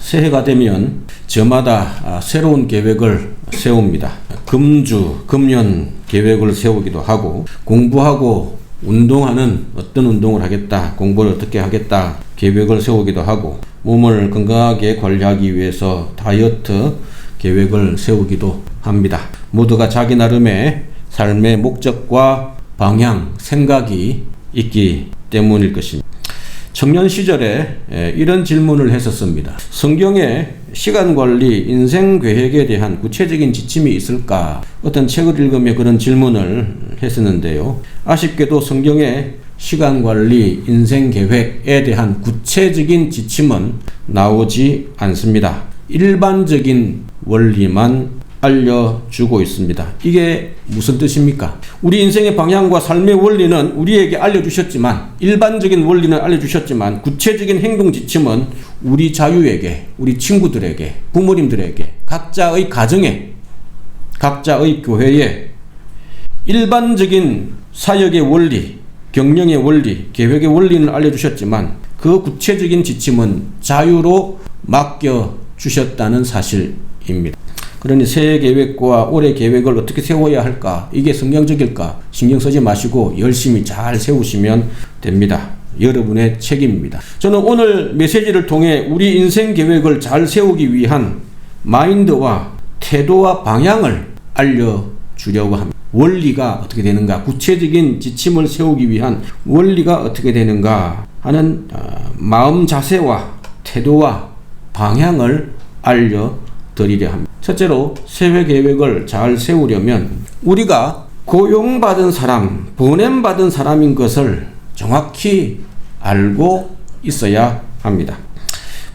새해가 되면 저마다 새로운 계획을 세웁니다. 금년 계획을 세우기도 하고, 공부하고 운동하는 어떤 운동을 하겠다, 공부를 어떻게 하겠다 계획을 세우기도 하고, 몸을 건강하게 관리하기 위해서 다이어트 계획을 세우기도 합니다. 모두가 자기 나름의 삶의 목적과 방향, 생각이 있기 때문일 것입니다. 청년 시절에 이런 질문을 했었습니다. 성경에 시간관리, 인생계획에 대한 구체적인 지침이 있을까? 어떤 책을 읽으며 그런 질문을 했었는데요. 아쉽게도 성경에 시간관리, 인생계획에 대한 구체적인 지침은 나오지 않습니다. 일반적인 원리만 알려주고 있습니다. 이게 무슨 뜻입니까? 우리 인생의 방향과 삶의 원리는 우리에게 알려주셨지만, 일반적인 원리는 알려주셨지만, 구체적인 행동 지침은 우리 자유에게, 우리 친구들에게, 부모님들에게, 각자의 가정에, 각자의 교회에 일반적인 사역의 원리, 경영의 원리, 계획의 원리는 알려주셨지만, 그 구체적인 지침은 자유로 맡겨주셨다는 사실입니다. 그러니 새해 계획과 올해 계획을 어떻게 세워야 할까? 이게 성경적일까? 신경 쓰지 마시고 열심히 잘 세우시면 됩니다. 여러분의 책임입니다. 저는 오늘 메시지를 통해 우리 인생 계획을 잘 세우기 위한 마인드와 태도와 방향을 알려주려고 합니다. 원리가 어떻게 되는가? 구체적인 지침을 세우기 위한 원리가 어떻게 되는가 하는 마음 자세와 태도와 방향을 알려드리려 합니다. 첫째로 새해 계획을 잘 세우려면 우리가 고용받은 사람, 보냄받은 사람인 것을 정확히 알고 있어야 합니다.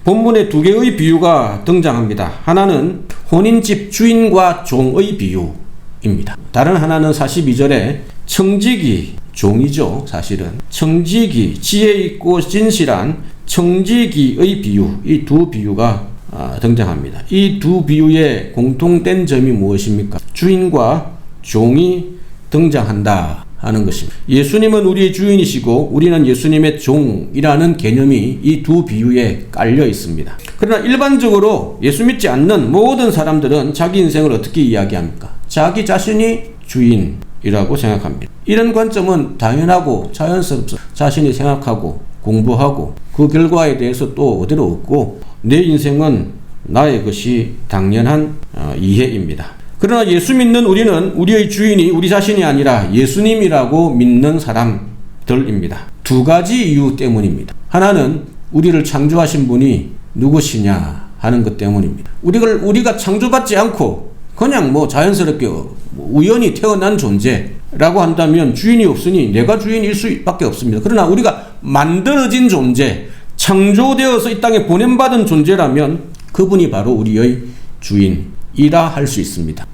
본문에 두 개의 비유가 등장합니다. 하나는 혼인집 주인과 종의 비유입니다. 다른 하나는 42절에 청지기, 종이죠. 사실은 청지기, 지혜 있고 진실한 청지기의 비유, 이 두 비유가 등장합니다. 이 두 비유의 공통된 점이 무엇입니까? 주인과 종이 등장한다 하는 것입니다. 예수님은 우리의 주인이시고 우리는 예수님의 종이라는 개념이 이 두 비유에 깔려 있습니다. 그러나 일반적으로 예수 믿지 않는 모든 사람들은 자기 인생을 어떻게 이야기합니까? 자기 자신이 주인이라고 생각합니다. 이런 관점은 당연하고 자연스럽죠. 자신이 생각하고 공부하고 그 결과에 대해서 또 그대로 얻고 내 인생은 나의 것이 당연한 이해입니다. 그러나 예수 믿는 우리는 우리의 주인이 우리 자신이 아니라 예수님이라고 믿는 사람들입니다. 두 가지 이유 때문입니다. 하나는 우리를 창조하신 분이 누구시냐 하는 것 때문입니다. 우리가 창조받지 않고 그냥 자연스럽게 우연히 태어난 존재라고 한다면 주인이 없으니 내가 주인일 수밖에 없습니다. 그러나 우리가 만들어진 존재, 창조되어서 이 땅에 보냄받은 존재라면 그분이 바로 우리의 주인이라 할 수 있습니다.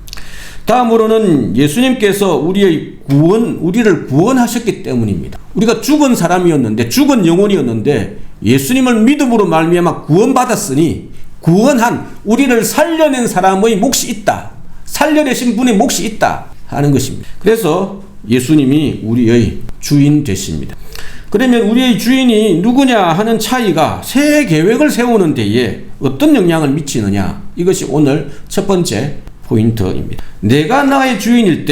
다음으로는 예수님께서 우리를 구원하셨기 때문입니다. 우리가 죽은 사람이었는데, 죽은 영혼이었는데 예수님을 믿음으로 말미암아 구원받았으니 구원한 우리를 살려낸 사람의 몫이 있다. 살려내신 분의 몫이 있다 하는 것입니다. 그래서 예수님이 우리의 주인 되십니다. 그러면 우리의 주인이 누구냐 하는 차이가 새해 계획을 세우는 데에 어떤 영향을 미치느냐, 이것이 오늘 첫 번째 포인트입니다. 내가 나의 주인일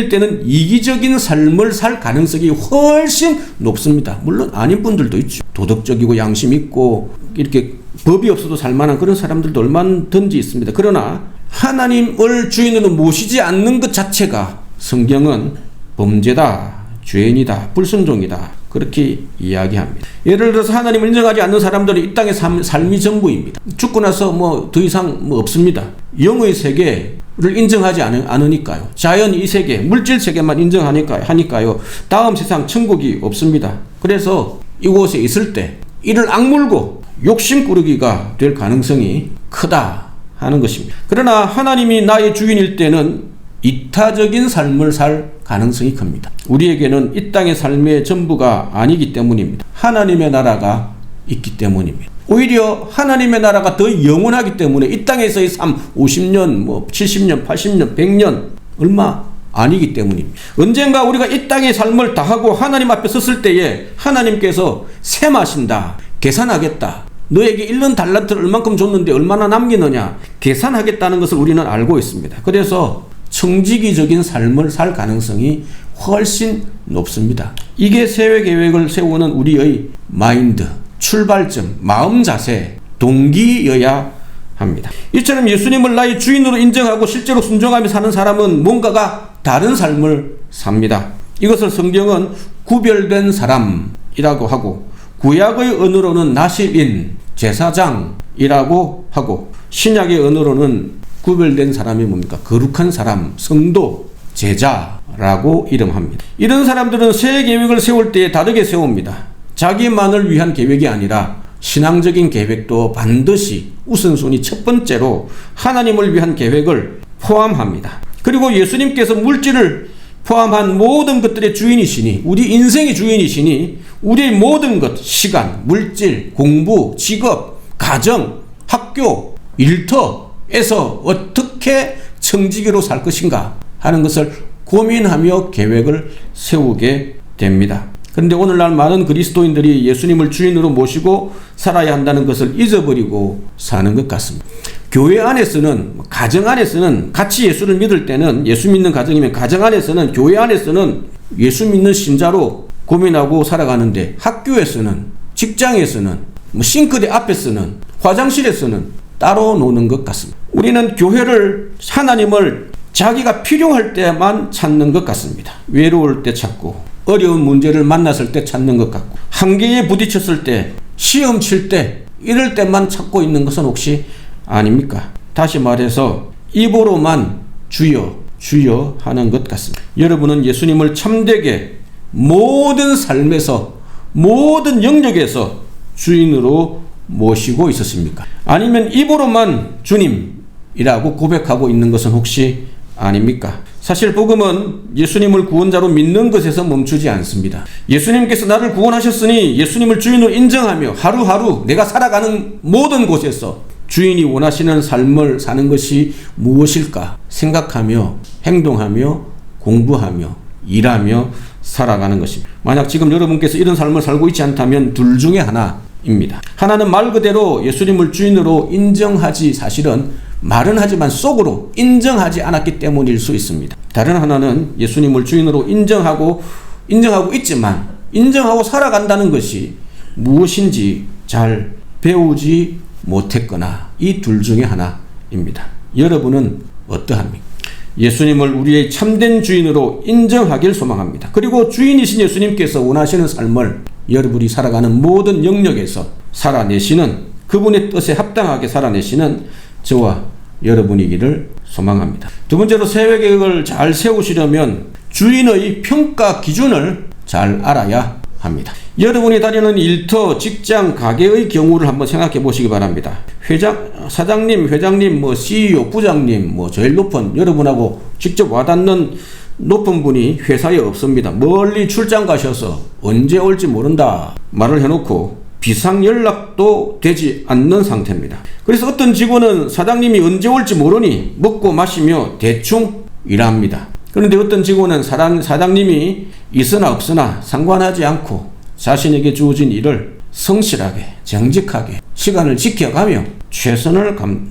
때는 이기적인 삶을 살 가능성이 훨씬 높습니다. 물론 아닌 분들도 있죠. 도덕적이고 양심 있고 이렇게 법이 없어도 살만한 그런 사람들도 얼마든지 있습니다. 그러나 하나님을 주인으로 모시지 않는 것 자체가 성경은 범죄다, 죄인이다, 불순종이다, 그렇게 이야기합니다. 예를 들어서 하나님을 인정하지 않는 사람들은 이 땅의 삶이 전부입니다. 죽고 나서 더 이상 없습니다. 영의 세계를 인정하지 않으니까요. 자연 이 세계, 물질 세계만 인정하니까요. 다음 세상 천국이 없습니다. 그래서 이곳에 있을 때 이를 악물고 욕심꾸러기가 될 가능성이 크다 하는 것입니다. 그러나 하나님이 나의 주인일 때는 이타적인 삶을 살 가능성이 큽니다. 우리에게는 이 땅의 삶의 전부가 아니기 때문입니다. 하나님의 나라가 있기 때문입니다. 오히려 하나님의 나라가 더 영원하기 때문에 이 땅에서의 삶 50년, 70년, 80년, 100년 얼마 아니기 때문입니다. 언젠가 우리가 이 땅의 삶을 다하고 하나님 앞에 섰을 때에 하나님께서 셈하신다, 계산하겠다 너에게 1년 달란트를 얼만큼 줬는데 얼마나 남기느냐 계산하겠다는 것을 우리는 알고 있습니다. 그래서 청지기적인 삶을 살 가능성이 훨씬 높습니다. 이게 세외 계획을 세우는 우리의 마인드, 출발점, 마음 자세, 동기여야 합니다. 이처럼 예수님을 나의 주인으로 인정하고 실제로 순종하며 사는 사람은 뭔가가 다른 삶을 삽니다. 이것을 성경은 구별된 사람이라고 하고 구약의 언어로는 나십인, 제사장이라고 하고 신약의 언어로는 구별된 사람이 뭡니까? 거룩한 사람, 성도, 제자라고 이름합니다. 이런 사람들은 새 계획을 세울 때 다르게 세웁니다. 자기만을 위한 계획이 아니라 신앙적인 계획도 반드시 우선순위 첫 번째로 하나님을 위한 계획을 포함합니다. 그리고 예수님께서 물질을 포함한 모든 것들의 주인이시니, 우리 인생의 주인이시니 우리의 모든 것, 시간, 물질, 공부, 직업, 가정, 학교, 일터에서 어떻게 청지기로 살 것인가 하는 것을 고민하며 계획을 세우게 됩니다. 그런데 오늘날 많은 그리스도인들이 예수님을 주인으로 모시고 살아야 한다는 것을 잊어버리고 사는 것 같습니다. 교회 안에서는, 가정 안에서는 같이 예수를 믿을 때는, 예수 믿는 가정이면 가정 안에서는, 교회 안에서는 예수 믿는 신자로 고민하고 살아가는데 학교에서는, 직장에서는, 싱크대 앞에서는, 화장실에서는 따로 노는 것 같습니다. 우리는 교회를, 하나님을 자기가 필요할 때만 찾는 것 같습니다. 외로울 때 찾고 어려운 문제를 만났을 때 찾는 것 같고 한계에 부딪혔을 때, 시험 칠 때, 이럴 때만 찾고 있는 것은 혹시 아닙니까? 다시 말해서 입으로만 주여 주여 하는 것 같습니다. 여러분은 예수님을 참되게 모든 삶에서, 모든 영역에서 주인으로 모시고 있었습니까? 아니면 입으로만 주님이라고 고백하고 있는 것은 혹시 아닙니까? 사실 복음은 예수님을 구원자로 믿는 것에서 멈추지 않습니다. 예수님께서 나를 구원하셨으니 예수님을 주인으로 인정하며 하루하루 내가 살아가는 모든 곳에서 주인이 원하시는 삶을 사는 것이 무엇일까 생각하며 행동하며 공부하며 일하며 살아가는 것입니다. 만약 지금 여러분께서 이런 삶을 살고 있지 않다면 둘 중에 하나입니다. 하나는 말 그대로 예수님을 주인으로 인정하지, 사실은 말은 하지만 속으로 인정하지 않았기 때문일 수 있습니다. 다른 하나는 예수님을 주인으로 인정하고 있지만 인정하고 살아간다는 것이 무엇인지 잘 배우지 못했거나 이 둘 중에 하나입니다. 여러분은 어떠합니까? 예수님을 우리의 참된 주인으로 인정하길 소망합니다. 그리고 주인이신 예수님께서 원하시는 삶을 여러분이 살아가는 모든 영역에서 살아내시는, 그분의 뜻에 합당하게 살아내시는 저와 여러분이기를 소망합니다. 두 번째로 세외 계획을 잘 세우시려면 주인의 평가 기준을 잘 알아야 합니다. 여러분이 다니는 일터, 직장, 가게의 경우를 한번 생각해 보시기 바랍니다. 사장님, 회장님, CEO, 부장님, 제일 높은 여러분하고 직접 와닿는 높은 분이 회사에 없습니다. 멀리 출장 가셔서 언제 올지 모른다 말을 해놓고 비상 연락도 되지 않는 상태입니다. 그래서 어떤 직원은 사장님이 언제 올지 모르니 먹고 마시며 대충 일합니다. 그런데 어떤 직원은 사장님이 있으나 없으나 상관하지 않고 자신에게 주어진 일을 성실하게, 정직하게 시간을 지켜가며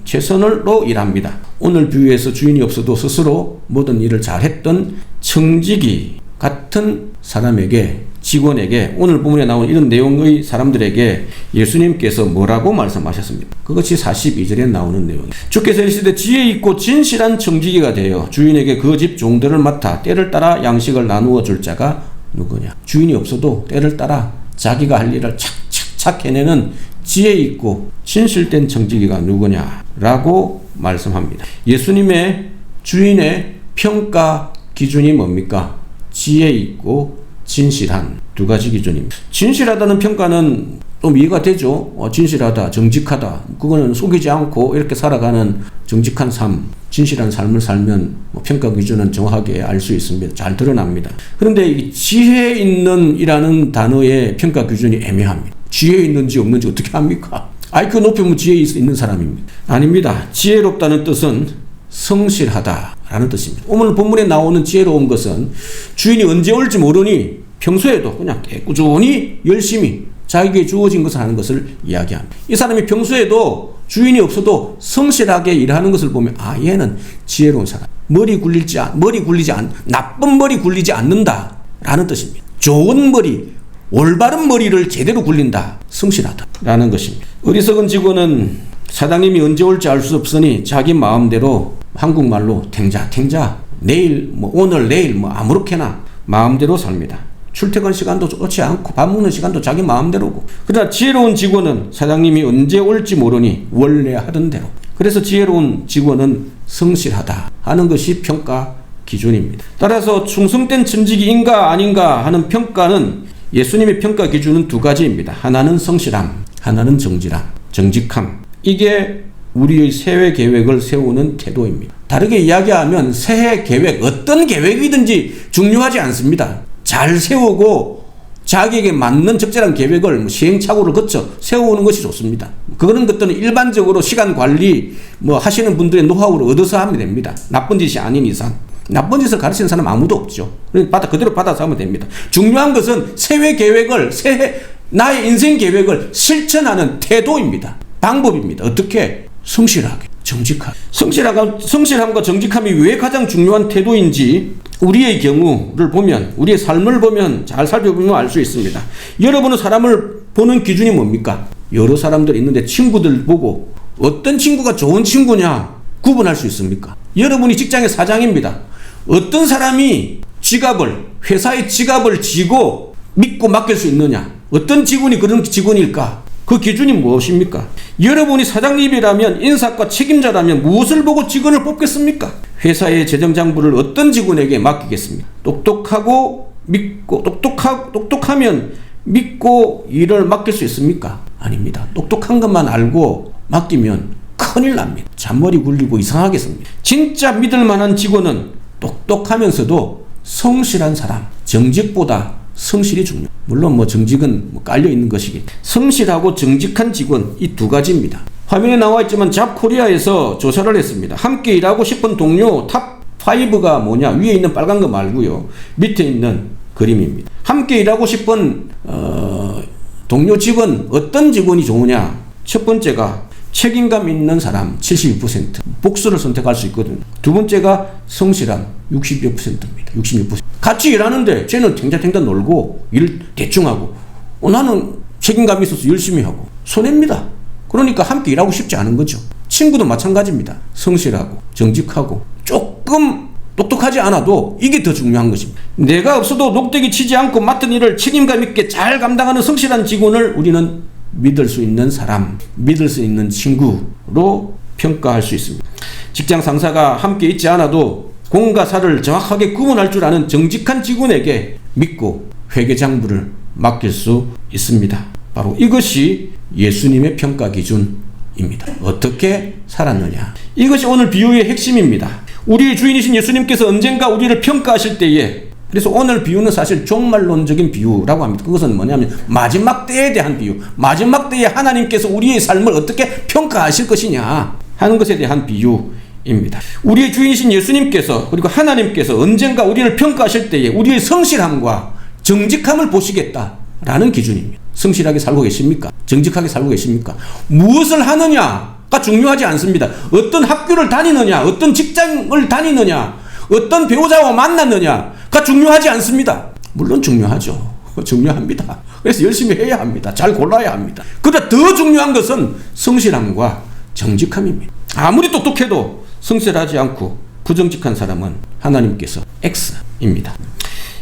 최선으로 일합니다. 오늘 비유해서 주인이 없어도 스스로 모든 일을 잘했던 청지기 같은 사람에게, 직원에게, 오늘 본문에 나온 이런 내용의 사람들에게 예수님께서 뭐라고 말씀하셨습니까? 그것이 42절에 나오는 내용입니다. 주께서 이르시되 지혜 있고 진실한 청지기가 되어 주인에게 그 집 종들을 맡아 때를 따라 양식을 나누어 줄 자가 누구냐? 주인이 없어도 때를 따라 자기가 할 일을 착착착 해내는 지혜 있고 진실된 청지기가 누구냐라고 말씀합니다. 예수님의 주인의 평가 기준이 뭡니까? 지혜 있고 진실한 두 가지 기준입니다. 진실하다는 평가는 좀 이해가 되죠. 진실하다, 정직하다, 그거는 속이지 않고 이렇게 살아가는 정직한 삶, 진실한 삶을 살면 평가 기준은 정확하게 알 수 있습니다. 잘 드러납니다. 그런데 이 지혜 있는 이라는 단어의 평가 기준이 애매합니다. 지혜 있는지 없는지 어떻게 합니까? IQ 높이면 지혜 있는 사람입니다. 아닙니다. 지혜롭다는 뜻은 성실하다라는 뜻입니다. 오늘 본문에 나오는 지혜로운 것은 주인이 언제 올지 모르니 평소에도 그냥 꾸준히 열심히 자기에게 주어진 것을 하는 것을 이야기합니다. 이 사람이 평소에도 주인이 없어도 성실하게 일하는 것을 보면 얘는 지혜로운 사람. 나쁜 머리 굴리지 않는다 라는 뜻입니다. 좋은 머리, 올바른 머리를 제대로 굴린다. 성실하다 라는 것입니다. 어리석은 직원은 사장님이 언제 올지 알 수 없으니 자기 마음대로, 한국말로 탱자 내일 오늘 내일 아무렇게나 마음대로 삽니다. 출퇴근 시간도 좋지 않고 밥 먹는 시간도 자기 마음대로고. 그러나 지혜로운 직원은 사장님이 언제 올지 모르니 원래 하던 대로. 그래서 지혜로운 직원은 성실하다 하는 것이 평가 기준입니다. 따라서 충성된 천직인가 아닌가 하는 평가는, 예수님의 평가 기준은 두 가지입니다. 하나는 성실함, 하나는 정직함. 이게 우리의 새해 계획을 세우는 태도입니다. 다르게 이야기하면 새해 계획, 어떤 계획이든지 중요하지 않습니다. 잘 세우고 자기에게 맞는 적절한 계획을 시행착오를 거쳐 세우는 것이 좋습니다. 그런 것들은 일반적으로 시간 관리 하시는 분들의 노하우를 얻어서 하면 됩니다. 나쁜 짓이 아닌 이상. 나쁜 짓을 가르치는 사람 아무도 없죠. 그대로 받아서 하면 됩니다. 중요한 것은 새해 계획을, 나의 인생 계획을 실천하는 태도입니다. 방법입니다. 어떻게? 성실하게, 정직하게. 성실함과 정직함이 왜 가장 중요한 태도인지 우리의 경우를 보면, 우리의 삶을 보면, 잘 살펴보면 알 수 있습니다. 여러분은 사람을 보는 기준이 뭡니까? 여러 사람들 있는데 친구들 보고 어떤 친구가 좋은 친구냐 구분할 수 있습니까? 여러분이 직장의 사장입니다. 어떤 사람이 회사의 지갑을 쥐고 믿고 맡길 수 있느냐? 어떤 직원이 그런 직원일까? 그 기준이 무엇입니까? 여러분이 사장님이라면, 인사과 책임자라면 무엇을 보고 직원을 뽑겠습니까? 회사의 재정장부를 어떤 직원에게 맡기겠습니까? 똑똑하면 믿고 일을 맡길 수 있습니까? 아닙니다. 똑똑한 것만 알고 맡기면 큰일 납니다. 잔머리 굴리고 이상하게 씁니다. 진짜 믿을 만한 직원은 똑똑하면서도 성실한 사람, 정직보다 성실이 중요해요. 물론 정직은 깔려 있는 것이기. 성실하고 정직한 직원, 이 두 가지입니다. 화면에 나와 있지만 잡코리아에서 조사를 했습니다. 함께 일하고 싶은 동료 탑5가 뭐냐? 위에 있는 빨간 거 말고요. 밑에 있는 그림입니다. 함께 일하고 싶은 동료 직원, 어떤 직원이 좋으냐? 첫 번째가 책임감 있는 사람 72%, 복수를 선택할 수 있거든요. 두 번째가 성실함 60여 %입니다. 66%. 같이 일하는데 쟤는 탱자탱자 놀고 일 대충 하고 나는 책임감이 있어서 열심히 하고 손해입니다. 그러니까 함께 일하고 싶지 않은 거죠. 친구도 마찬가지입니다. 성실하고 정직하고 조금 똑똑하지 않아도 이게 더 중요한 것입니다. 내가 없어도 녹대기 치지 않고 맡은 일을 책임감 있게 잘 감당하는 성실한 직원을 우리는 믿을 수 있는 사람, 믿을 수 있는 친구로 평가할 수 있습니다. 직장 상사가 함께 있지 않아도 공과 사를 정확하게 구분할 줄 아는 정직한 직원에게 믿고 회계장부를 맡길 수 있습니다. 바로 이것이 예수님의 평가 기준입니다. 어떻게 살았느냐. 이것이 오늘 비유의 핵심입니다. 우리의 주인이신 예수님께서 언젠가 우리를 평가하실 때에, 그래서 오늘 비유는 사실 종말론적인 비유라고 합니다. 그것은 뭐냐면 마지막 때에 대한 비유, 마지막 때에 하나님께서 우리의 삶을 어떻게 평가하실 것이냐 하는 것에 대한 비유입니다. 우리의 주인이신 예수님께서, 그리고 하나님께서 언젠가 우리를 평가하실 때에 우리의 성실함과 정직함을 보시겠다라는 기준입니다. 성실하게 살고 계십니까? 정직하게 살고 계십니까? 무엇을 하느냐가 중요하지 않습니다. 어떤 학교를 다니느냐, 어떤 직장을 다니느냐, 어떤 배우자와 만났느냐가 중요하지 않습니다. 물론 중요하죠. 중요합니다. 그래서 열심히 해야 합니다. 잘 골라야 합니다. 그러나 더 중요한 것은 성실함과 정직함입니다. 아무리 똑똑해도 성실하지 않고 부정직한 사람은 하나님께서 X입니다.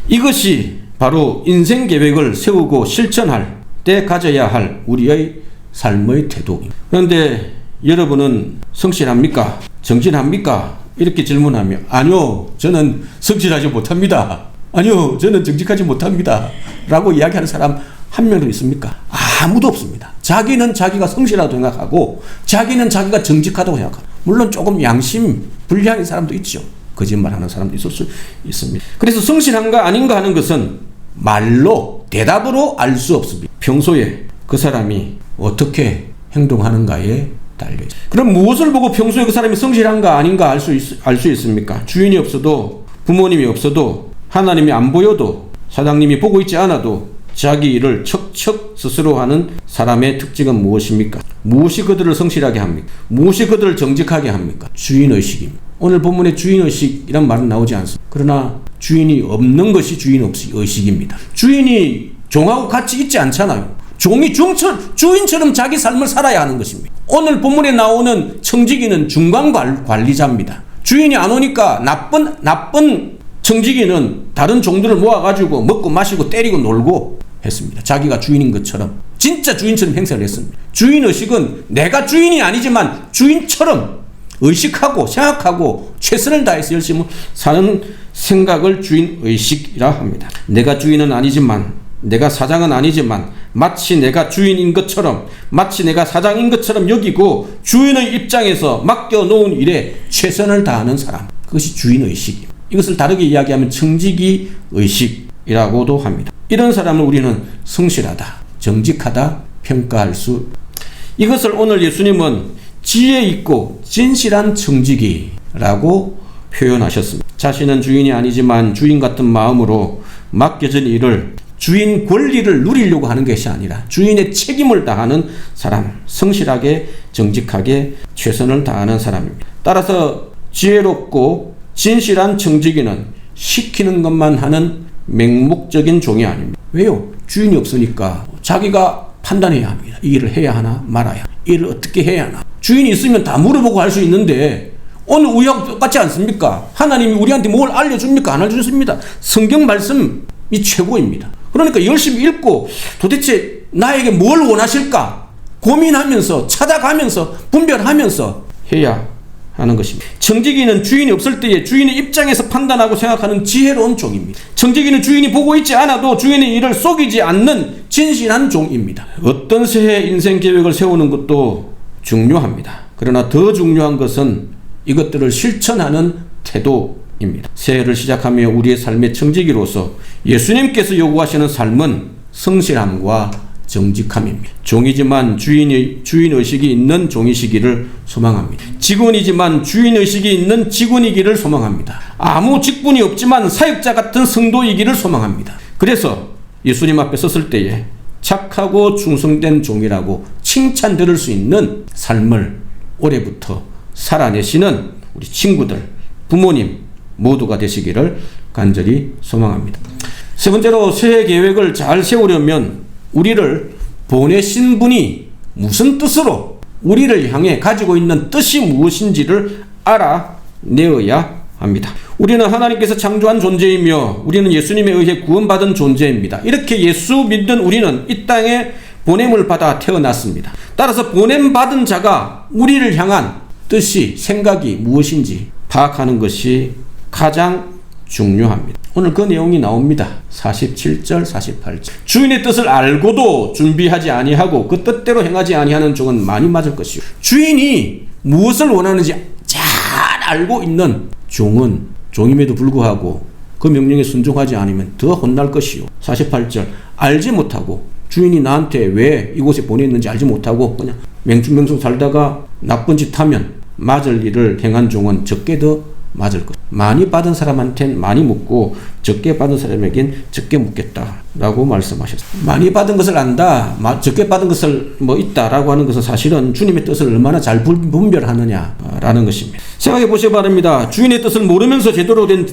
이것이 바로 인생 계획을 세우고 실천할 때 가져야 할 우리의 삶의 태도입니다. 그런데 여러분은 성실합니까? 정직합니까? 이렇게 질문하면 아니요, 저는 성실하지 못합니다. 아니요, 저는 정직하지 못합니다. 라고 이야기하는 사람 한 명도 있습니까? 아무도 없습니다. 자기는 자기가 성실하다고 생각하고 자기는 자기가 정직하다고 생각합니다. 물론 조금 양심 불량인 사람도 있죠. 거짓말하는 사람도 있을 수 있습니다. 그래서 성실한가 아닌가 하는 것은 말로, 대답으로 알 수 없습니다. 평소에 그 사람이 어떻게 행동하는가에 달려있습니다. 그럼 무엇을 보고 평소에 그 사람이 성실한가 아닌가 알 수 있습니까? 주인이 없어도, 부모님이 없어도, 하나님이 안 보여도, 사장님이 보고 있지 않아도 자기 일을 척척 스스로 하는 사람의 특징은 무엇입니까? 무엇이 그들을 성실하게 합니까? 무엇이 그들을 정직하게 합니까? 주인의식입니다. 오늘 본문에 주인의식이란 말은 나오지 않습니다. 그러나 주인이 없는 것이 주인의식입니다. 주인이 종하고 같이 있지 않잖아요. 종이 주인처럼 자기 삶을 살아야 하는 것입니다. 오늘 본문에 나오는 청지기는 중간 관리자입니다. 주인이 안 오니까 나쁜 청지기는 다른 종들을 모아가지고 먹고 마시고 때리고 놀고 했습니다. 자기가 주인인 것처럼 진짜 주인처럼 행세를 했습니다. 주인의식은 내가 주인이 아니지만 주인처럼 의식하고 생각하고 최선을 다해서 열심히 사는 생각을 주인의식이라 합니다. 내가 주인은 아니지만, 내가 사장은 아니지만 마치 내가 주인인 것처럼, 마치 내가 사장인 것처럼 여기고 주인의 입장에서 맡겨놓은 일에 최선을 다하는 사람, 그것이 주인의식입니다. 이것을 다르게 이야기하면 청지기의식이라고도 합니다. 이런 사람을 우리는 성실하다, 정직하다 평가할 수, 이것을 오늘 예수님은 지혜 있고 진실한 청지기라고 표현하셨습니다. 자신은 주인이 아니지만 주인 같은 마음으로 맡겨진 일을, 주인 권리를 누리려고 하는 것이 아니라 주인의 책임을 다하는 사람, 성실하게 정직하게 최선을 다하는 사람입니다. 따라서 지혜롭고 진실한 청지기는 시키는 것만 하는 맹목적인 종이 아닙니다. 왜요? 주인이 없으니까 자기가 판단해야 합니다. 이 일을 해야 하나 말아야 하나, 이 일을 어떻게 해야 하나. 주인이 있으면 다 물어보고 할 수 있는데 오늘 우리하고 똑같지 않습니까? 하나님이 우리한테 뭘 알려줍니까? 안 알려줍니다. 성경 말씀이 최고입니다. 그러니까 열심히 읽고 도대체 나에게 뭘 원하실까 고민하면서 찾아가면서 분별하면서 해야 하는 것입니다. 청지기는 주인이 없을 때에 주인의 입장에서 판단하고 생각하는 지혜로운 종입니다. 청지기는 주인이 보고 있지 않아도 주인의 일을 속이지 않는 진실한 종입니다. 어떤 새해 인생 계획을 세우는 것도 중요합니다. 그러나 더 중요한 것은 이것들을 실천하는 태도입니다. 새해를 시작하며 우리의 삶의 청지기로서 예수님께서 요구하시는 삶은 성실함과 정직함입니다. 종이지만 주인의식이 있는 종이시기를 소망합니다. 직원이지만 주인의식이 있는 직원이기를 소망합니다. 아무 직분이 없지만 사역자 같은 성도이기를 소망합니다. 그래서 예수님 앞에 섰을 때에 착하고 충성된 종이라고 칭찬 들을 수 있는 삶을 올해부터 살아내시는 우리 친구들, 부모님 모두가 되시기를 간절히 소망합니다. 세 번째로 새해 계획을 잘 세우려면 우리를 보내신 분이 무슨 뜻으로 우리를 향해 가지고 있는 뜻이 무엇인지를 알아내어야 합니다. 우리는 하나님께서 창조한 존재이며 우리는 예수님에 의해 구원받은 존재입니다. 이렇게 예수 믿는 우리는 이 땅에 보냄을 받아 태어났습니다. 따라서 보냄받은 자가 우리를 향한 뜻이, 생각이 무엇인지 파악하는 것이 가장 중요합니다. 오늘 그 내용이 나옵니다. 47절, 48절. 주인의 뜻을 알고도 준비하지 아니하고 그 뜻대로 행하지 아니하는 종은 많이 맞을 것이요. 주인이 무엇을 원하는지 잘 알고 있는 종은 종임에도 불구하고 그 명령에 순종하지 않으면 더 혼날 것이요. 48절. 알지 못하고 주인이 나한테 왜 이곳에 보냈는지 알지 못하고 그냥 맹충맹충 살다가 나쁜 짓 하면 맞을 일을 행한 종은 적게 더 맞을 것. 많이 받은 사람한테는 많이 묻고 적게 받은 사람에겐 적게 묻겠다라고 말씀하셨습니다. 많이 받은 것을 안다, 적게 받은 것을 있다라고 하는 것은 사실은 주님의 뜻을 얼마나 잘 분별하느냐라는 것입니다. 생각해 보시기 바랍니다. 주인의 뜻을 모르면서 제대로 된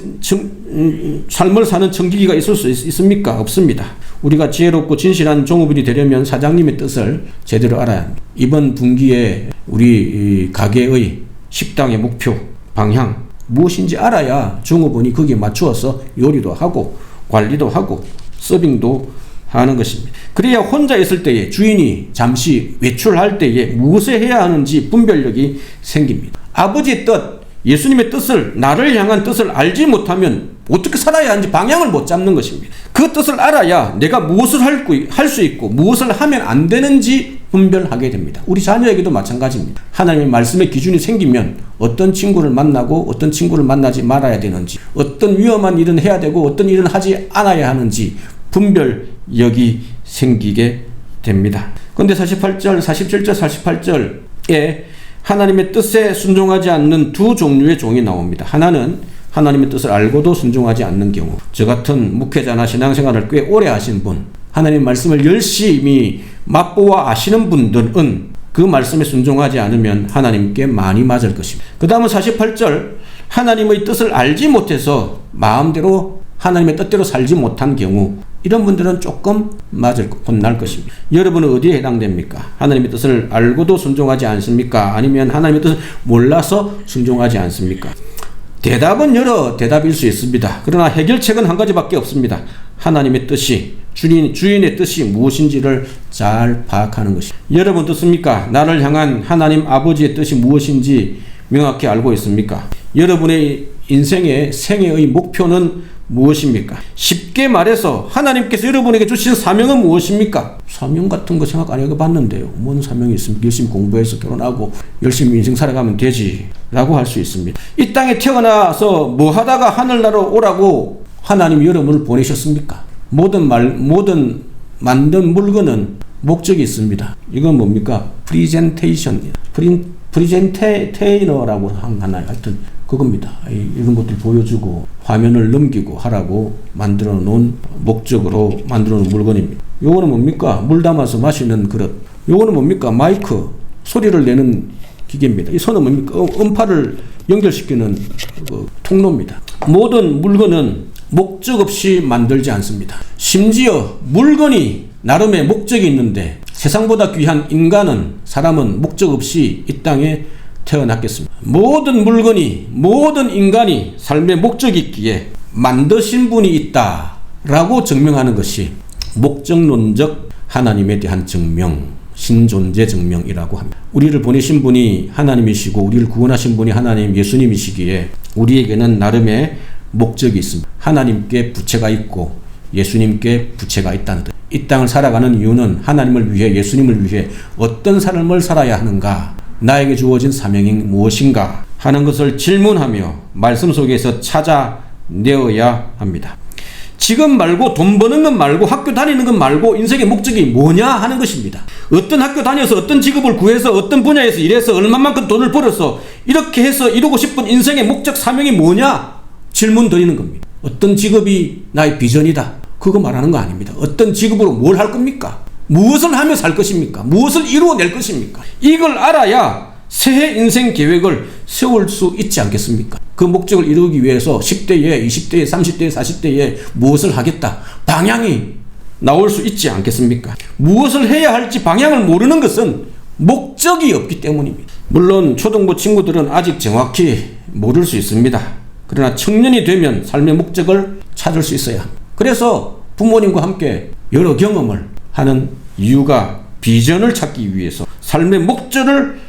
삶을 사는 청지기가 있을 수 있습니까? 없습니다. 우리가 지혜롭고 진실한 종업원이 되려면 사장님의 뜻을 제대로 알아야 합니다. 이번 분기에 우리 가게의 식당의 목표, 방향 무엇인지 알아야 종업원이 거기에 맞추어서 요리도 하고 관리도 하고 서빙도 하는 것입니다. 그래야 혼자 있을 때에 주인이 잠시 외출할 때에 무엇을 해야 하는지 분별력이 생깁니다. 아버지의 뜻, 예수님의 뜻을, 나를 향한 뜻을 알지 못하면 어떻게 살아야 하는지 방향을 못 잡는 것입니다. 그 뜻을 알아야 내가 무엇을 할 수 있고 무엇을 하면 안 되는지 분별하게 됩니다. 우리 자녀에게도 마찬가지입니다. 하나님의 말씀의 기준이 생기면 어떤 친구를 만나고 어떤 친구를 만나지 말아야 되는지, 어떤 위험한 일은 해야 되고 어떤 일은 하지 않아야 하는지 분별력이 생기게 됩니다. 그런데 47절, 48절에 하나님의 뜻에 순종하지 않는 두 종류의 종이 나옵니다. 하나는 하나님의 뜻을 알고도 순종하지 않는 경우, 저 같은 목회자나 신앙생활을 꽤 오래 하신 분, 하나님의 말씀을 열심히 맛보아 아시는 분들은 그 말씀에 순종하지 않으면 하나님께 많이 맞을 것입니다. 그 다음은 48절, 하나님의 뜻을 알지 못해서 마음대로 하나님의 뜻대로 살지 못한 경우, 이런 분들은 조금 혼날 것입니다. 여러분은 어디에 해당됩니까? 하나님의 뜻을 알고도 순종하지 않습니까? 아니면 하나님의 뜻을 몰라서 순종하지 않습니까? 대답은 여러 대답일 수 있습니다. 그러나 해결책은 한 가지밖에 없습니다. 하나님의 뜻이, 주인의 뜻이 무엇인지를 잘 파악하는 것입니다. 여러분 뜻습니까? 나를 향한 하나님 아버지의 뜻이 무엇인지 명확히 알고 있습니까? 여러분의 인생의 생애의 목표는 무엇입니까? 쉽게 말해서 하나님께서 여러분에게 주신 사명은 무엇입니까? 사명 같은 거 생각 안 해봤는데요. 뭔 사명이 있습니까? 열심히 공부해서 결혼하고 열심히 인생 살아가면 되지 라고 할 수 있습니다. 이 땅에 태어나서 뭐 하다가 하늘나라로 오라고 하나님이 여러분을 보내셨습니까? 모든 만든 물건은 목적이 있습니다. 이건 뭡니까? 프리젠테이너라고 하나요? 하여튼 그겁니다. 이런 것들 보여주고 화면을 넘기고 하라고 만들어 놓은 목적으로 만들어 놓은 물건입니다. 요거는 뭡니까? 물 담아서 마시는 그릇. 요거는 뭡니까? 마이크, 소리를 내는 기계입니다. 이 손은 뭡니까? 음파를 연결시키는 통로입니다. 모든 물건은 목적 없이 만들지 않습니다. 심지어 물건이 나름의 목적이 있는데 세상보다 귀한 사람은 목적 없이 이 땅에 태어났겠습니다. 모든 물건이, 모든 인간이 삶의 목적이 있기에 만드신 분이 있다라고 증명하는 것이 목적론적 하나님에 대한 증명, 신존재 증명이라고 합니다. 우리를 보내신 분이 하나님이시고 우리를 구원하신 분이 하나님 예수님이시기에 우리에게는 나름의 목적이 있습니다. 하나님께 부채가 있고 예수님께 부채가 있다는 뜻. 이 땅을 살아가는 이유는 하나님을 위해, 예수님을 위해 어떤 삶을 살아야 하는가, 나에게 주어진 사명이 무엇인가 하는 것을 질문하며 말씀 속에서 찾아내어야 합니다. 지금 말고 돈 버는 것 말고 학교 다니는 것 말고 인생의 목적이 뭐냐 하는 것입니다. 어떤 학교 다녀서 어떤 직업을 구해서 어떤 분야에서 일해서 얼마만큼 돈을 벌어서 이렇게 해서 이루고 싶은 인생의 목적 사명이 뭐냐 질문 드리는 겁니다. 어떤 직업이 나의 비전이다, 그거 말하는 거 아닙니다. 어떤 직업으로 뭘 할 겁니까? 무엇을 하며 살 것입니까? 무엇을 이루어낼 것입니까? 이걸 알아야 새해 인생 계획을 세울 수 있지 않겠습니까? 그 목적을 이루기 위해서 10대에, 20대에, 30대에, 40대에 무엇을 하겠다, 방향이 나올 수 있지 않겠습니까? 무엇을 해야 할지 방향을 모르는 것은 목적이 없기 때문입니다. 물론 초등부 친구들은 아직 정확히 모를 수 있습니다. 그러나 청년이 되면 삶의 목적을 찾을 수 있어야 합니다. 그래서 부모님과 함께 여러 경험을 하는 이유가 비전을 찾기 위해서, 삶의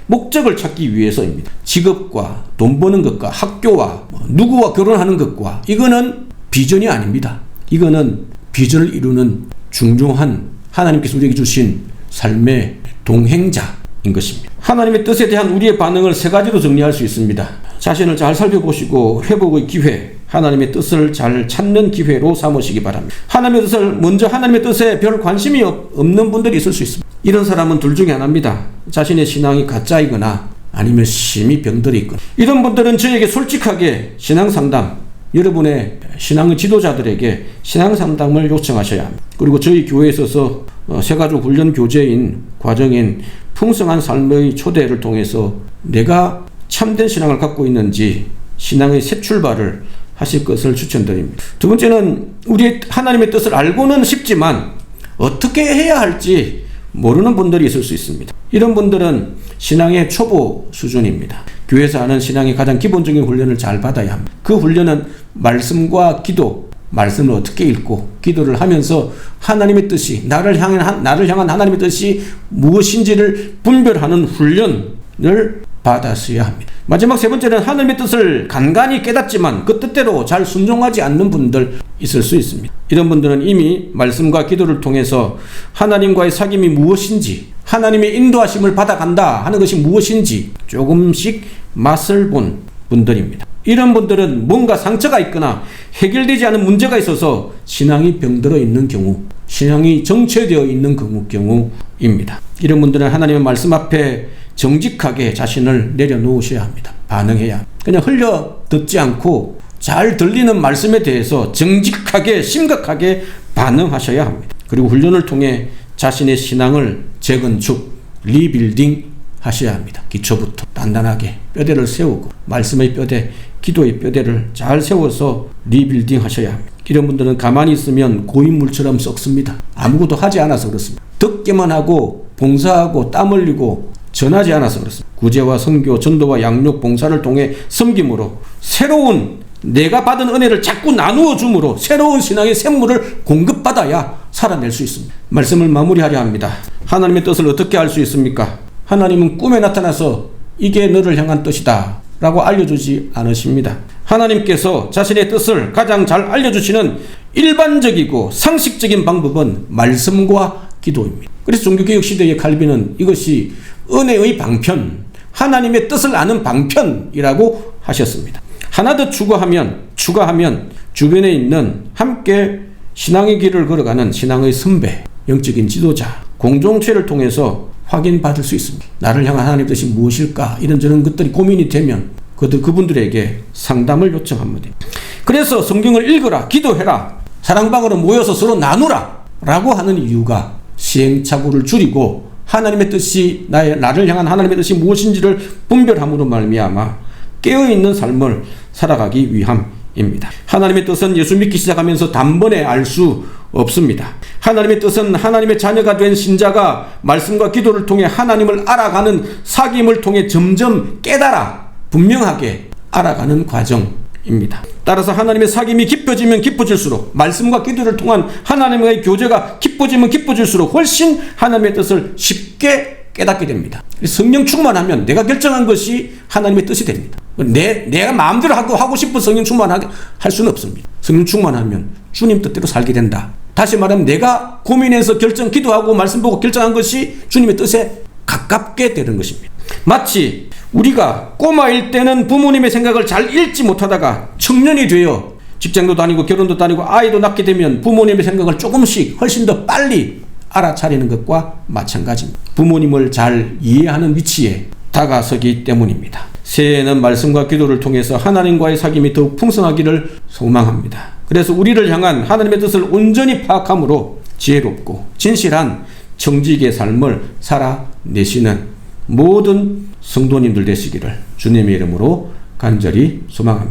목적을 찾기 위해서입니다. 직업과 돈 버는 것과 학교와 누구와 결혼하는 것과 이거는 비전이 아닙니다. 이거는 비전을 이루는 중요한 하나님께서 우리에게 주신 삶의 동행자인 것입니다. 하나님의 뜻에 대한 우리의 반응을 세 가지로 정리할 수 있습니다. 자신을 잘 살펴보시고 회복의 기회, 하나님의 뜻을 잘 찾는 기회로 삼으시기 바랍니다. 하나님의 뜻에 별 관심이 없는 분들이 있을 수 있습니다. 이런 사람은 둘 중에 하나입니다. 자신의 신앙이 가짜이거나 아니면 심히 병들어 있거나. 이런 분들은 저에게 솔직하게 신앙상담, 여러분의 신앙의 지도자들에게 신앙상담을 요청하셔야 합니다. 그리고 저희 교회에 있어서 새가족 훈련 교재인 과정인 풍성한 삶의 초대를 통해서 내가 참된 신앙을 갖고 있는지 신앙의 새 출발을 하실 것을 추천드립니다. 두 번째는 우리 하나님의 뜻을 알고는 싶지만 어떻게 해야 할지 모르는 분들이 있을 수 있습니다. 이런 분들은 신앙의 초보 수준입니다. 교회에서 하는 신앙의 가장 기본적인 훈련을 잘 받아야 합니다. 그 훈련은 말씀과 기도, 말씀을 어떻게 읽고 기도를 하면서 하나님의 뜻이, 나를 향한 하나님의 뜻이 무엇인지를 분별하는 훈련을 받았어야 합니다. 마지막 세 번째는 하나님의 뜻을 간간히 깨닫지만 그 뜻대로 잘 순종하지 않는 분들 있을 수 있습니다. 이런 분들은 이미 말씀과 기도를 통해서 하나님과의 사귐이 무엇인지, 하나님의 인도하심을 받아간다 하는 것이 무엇인지 조금씩 맛을 본 분들입니다. 이런 분들은 뭔가 상처가 있거나 해결되지 않은 문제가 있어서 신앙이 병들어 있는 경우, 신앙이 정체되어 있는 경우입니다. 이런 분들은 하나님의 말씀 앞에 정직하게 자신을 내려놓으셔야 합니다. 반응해야 합니다. 그냥 흘려 듣지 않고 잘 들리는 말씀에 대해서 정직하게 심각하게 반응하셔야 합니다. 그리고 훈련을 통해 자신의 신앙을 재건축, 리빌딩 하셔야 합니다. 기초부터 단단하게 뼈대를 세우고 말씀의 뼈대, 기도의 뼈대를 잘 세워서 리빌딩 하셔야 합니다. 이런 분들은 가만히 있으면 고인물처럼 썩습니다. 아무것도 하지 않아서 그렇습니다. 듣기만 하고 봉사하고 땀 흘리고 전하지 않아서 그렇습니다. 구제와 선교, 전도와 양육, 봉사를 통해 섬김으로 새로운 내가 받은 은혜를 자꾸 나누어 줌으로 새로운 신앙의 샘물을 공급받아야 살아낼 수 있습니다. 말씀을 마무리하려 합니다. 하나님의 뜻을 어떻게 알 수 있습니까? 하나님은 꿈에 나타나서 이게 너를 향한 뜻이다 라고 알려주지 않으십니다. 하나님께서 자신의 뜻을 가장 잘 알려주시는 일반적이고 상식적인 방법은 말씀과 기도입니다. 그래서 종교개혁 시대의 칼빈은 이것이 은혜의 방편, 하나님의 뜻을 아는 방편이라고 하셨습니다. 하나 더 추가하면 주변에 있는 함께 신앙의 길을 걸어가는 신앙의 선배, 영적인 지도자, 공동체를 통해서 확인받을 수 있습니다. 나를 향한 하나님의 뜻이 무엇일까? 이런저런 것들이 고민이 되면 그분들에게 상담을 요청합니다. 그래서 성경을 읽어라, 기도해라, 사랑방으로 모여서 서로 나누라 라고 하는 이유가 시행착오를 줄이고 하나님의 뜻이 나를 향한 하나님의 뜻이 무엇인지를 분별함으로 말미암아 깨어있는 삶을 살아가기 위함입니다. 하나님의 뜻은 예수 믿기 시작하면서 단번에 알 수 없습니다. 하나님의 뜻은 하나님의 자녀가 된 신자가 말씀과 기도를 통해 하나님을 알아가는 사귐을 통해 점점 깨달아 분명하게 알아가는 과정입니다. 따라서 하나님의 사귐이 깊어지면 깊어질수록 말씀과 기도를 통한 하나님과의 교제가 깊어지면 깊어질수록 훨씬 하나님의 뜻을 쉽게 깨닫게 됩니다. 성령 충만하면 내가 결정한 것이 하나님의 뜻이 됩니다. 내가 마음대로 하고 싶은 성령 충만하게 할 수는 없습니다. 성령 충만하면 주님 뜻대로 살게 된다. 다시 말하면 내가 고민해서 기도하고 말씀 보고 결정한 것이 주님의 뜻에 가깝게 되는 것입니다. 마치 우리가 꼬마일 때는 부모님의 생각을 잘 읽지 못하다가 청년이 되어 직장도 다니고 결혼도 다니고 아이도 낳게 되면 부모님의 생각을 조금씩 훨씬 더 빨리 알아차리는 것과 마찬가지입니다. 부모님을 잘 이해하는 위치에 다가서기 때문입니다. 새해에는 말씀과 기도를 통해서 하나님과의 사귐이 더욱 풍성하기를 소망합니다. 그래서 우리를 향한 하나님의 뜻을 온전히 파악함으로 지혜롭고 진실한 정직의 삶을 살아내시는 모든 성도님들 되시기를 주님의 이름으로 간절히 소망합니다.